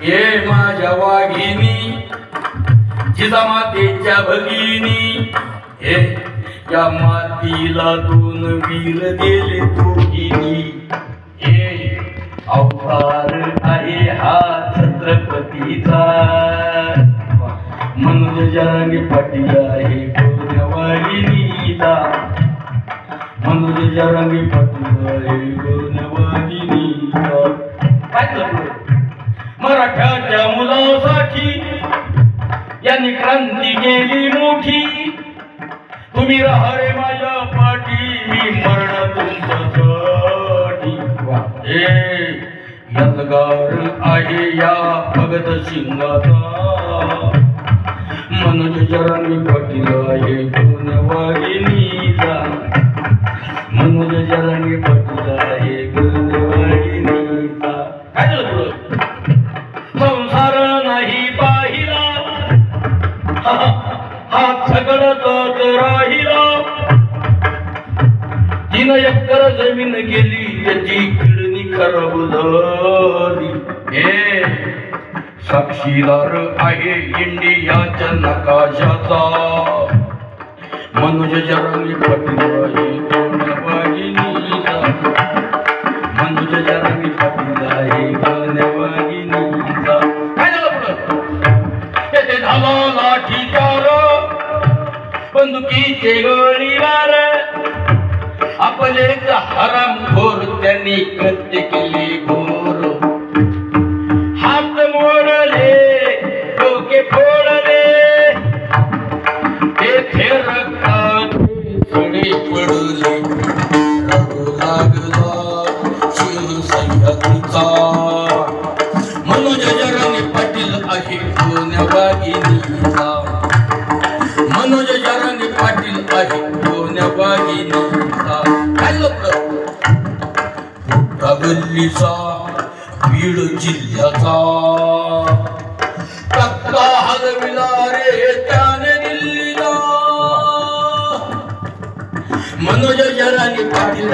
ये माझ्या वाघिनी जिजामातेच्या भगिनी हे या मातीला दोन वीर दिले तुझी हे अवतार आहे हा छत्रपतीचा मनोज जरांगे पाटील आहे गोनवाहिनीचा मनोज जरांगे पाटील आहे गोनवाहिनीचा मराठ्याच्या मुलासाठी यांनी क्रांती केली मोठी तुम्ही राहा रे माझ्या पाठी मी मरण तुमच्यासाठी हे यंदगार आहे या भगत सिंगाचा मनोज जरांगे पाटील आहे गोनवाहिनीचा मनोज जरांगे पाटील आहे गोनवाहिनीचा काय झालं पुढं संसार नाही पाहिला हा सगळं राहिला 3 एकर जमीन गेली त्याची किडनी खराब झाली हे साक्षीदार आहे इंडियाच्या नकाशाचा मनोज जरांगे पाटील आहे गोनवाहिनीचा मनोज जरांगे पाटील आहे गोनवाहिनीचा काय झालं पुढं येथे झाला लाठीचार बंदुकीचे गोळीबार आपले हरामखोर त्यांनी कृत्य केले घोर हात मोडले डोके फोडले तेथे रक्ताचे सडे पडले रडू लागला शिवसैनिकांचा मनोज जरांगे पाटील आहे गोनवाहिनीचा मनोज जरांगे पाटील आहे गोनवाहिनीचा काय लपलं मोठा गल्लीचा बीड जिल्ह्याचा तक्ता हलविला रे त्याने दिल्लीला मनोज जरांगे पाटील